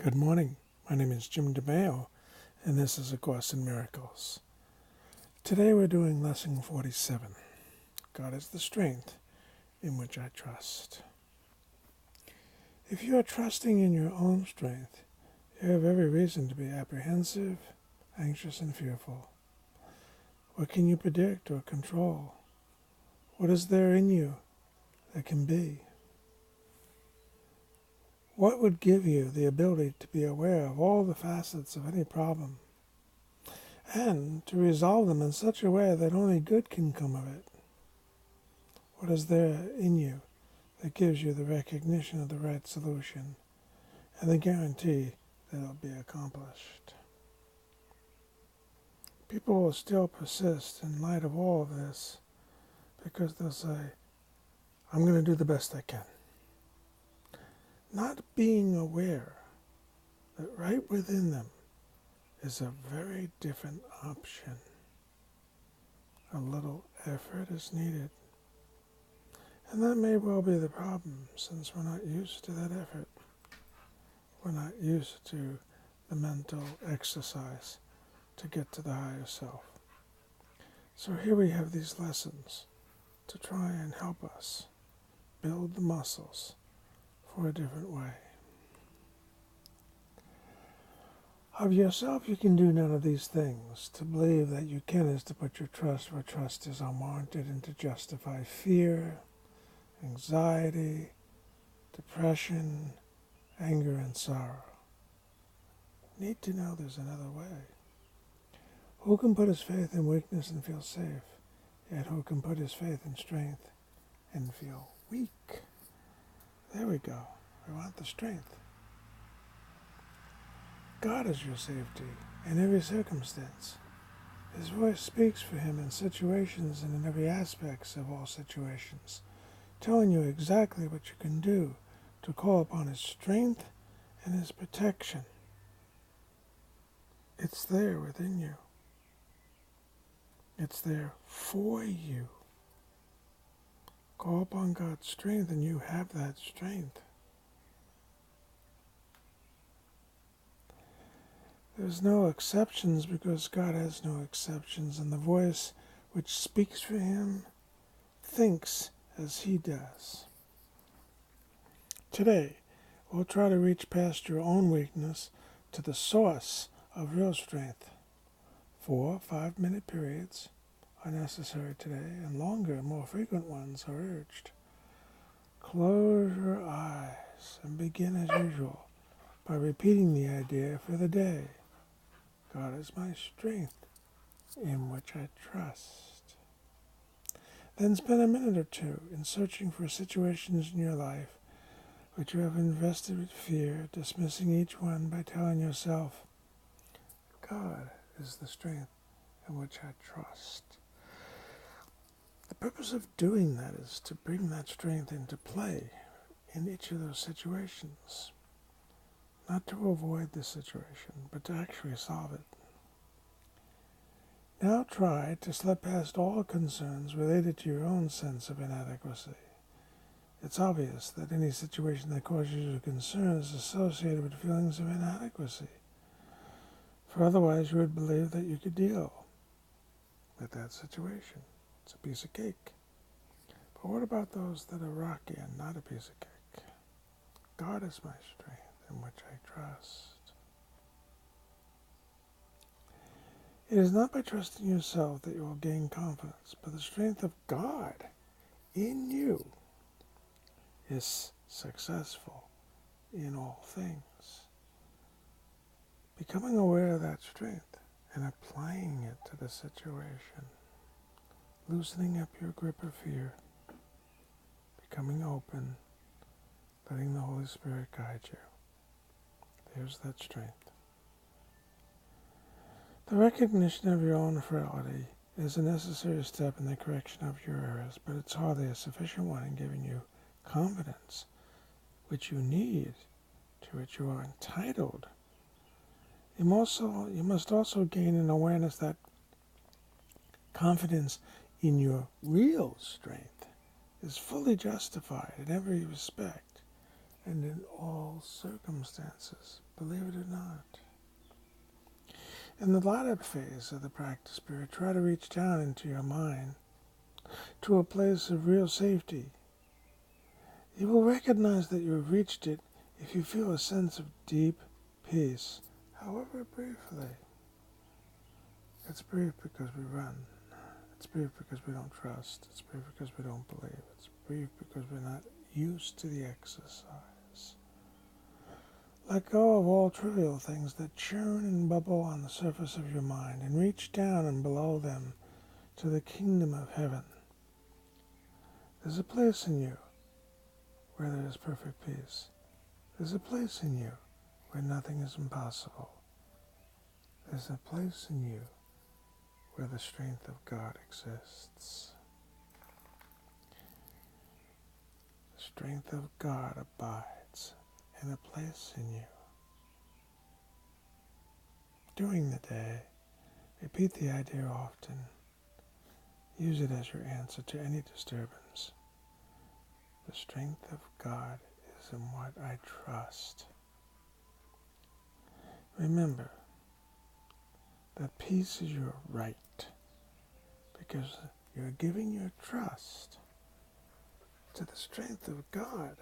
Good morning. My name is Jim DeMeo, and this is A Course in Miracles. Today we're doing Lesson 47. God is the strength in which I trust. If you are trusting in your own strength, you have every reason to be apprehensive, anxious, and fearful. What can you predict or control? What is there in you that can be? What would give you the ability to be aware of all the facets of any problem and to resolve them in such a way that only good can come of it? What is there in you that gives you the recognition of the right solution and the guarantee that it'll be accomplished? People will still persist in light of all of this because they'll say, I'm going to do the best I can. Not being aware that right within them is a very different option. A little effort is needed. And that may well be the problem, since we're not used to that effort. We're not used to the mental exercise to get to the higher self. So here we have these lessons to try and help us build the muscles for a different way. Of yourself you can do none of these things. To believe that you can is to put your trust where trust is unwarranted and to justify fear, anxiety, depression, anger, and sorrow. Need to know there's another way. Who can put his faith in weakness and feel safe? Yet who can put his faith in strength and feel weak? There we go. We want the strength. God is your safety in every circumstance. His voice speaks for him in situations and in every aspect of all situations, telling you exactly what you can do to call upon his strength and his protection. It's there within you. It's there for you. Call upon God's strength and you have that strength. There's no exceptions because God has no exceptions, and the voice which speaks for him thinks as he does. Today, we'll try to reach past your own weakness to the source of real strength. 4 5-minute periods are necessary today, and longer, more frequent ones are urged. Close your eyes and begin as usual by repeating the idea for the day. God is my strength in which I trust. Then spend a minute or two in searching for situations in your life which you have invested with fear, dismissing each one by telling yourself, God is the strength in which I trust. The purpose of doing that is to bring that strength into play in each of those situations. Not to avoid the situation, but to actually solve it. Now try to slip past all concerns related to your own sense of inadequacy. It's obvious that any situation that causes you concern is associated with feelings of inadequacy. For otherwise you would believe that you could deal with that situation. It's a piece of cake. But what about those that are rocky and not a piece of cake? God is my strength in which I trust. It is not by trusting yourself that you will gain confidence, but the strength of God in you is successful in all things. Becoming aware of that strength and applying it to the situation, loosening up your grip of fear, becoming open, letting the Holy Spirit guide you. There's that strength. The recognition of your own frailty is a necessary step in the correction of your errors, but it's hardly a sufficient one in giving you confidence, which you need, to which you are entitled. You must also gain an awareness that confidence in your real strength is fully justified in every respect and in all circumstances, believe it or not. In the latter phase of the practice period, try to reach down into your mind to a place of real safety. You will recognize that you have reached it if you feel a sense of deep peace, however briefly. It's brief because we run. It's brief because we don't trust. It's brief because we don't believe. It's brief because we're not used to the exercise. Let go of all trivial things that churn and bubble on the surface of your mind and reach down and below them to the kingdom of heaven. There's a place in you where there is perfect peace. There's a place in you where nothing is impossible. There's a place in you where the strength of God exists. The strength of God abides in a place in you. During the day, repeat the idea often. Use it as your answer to any disturbance. The strength of God is in what I trust. Remember that peace is your right because you're giving your trust to the strength of God.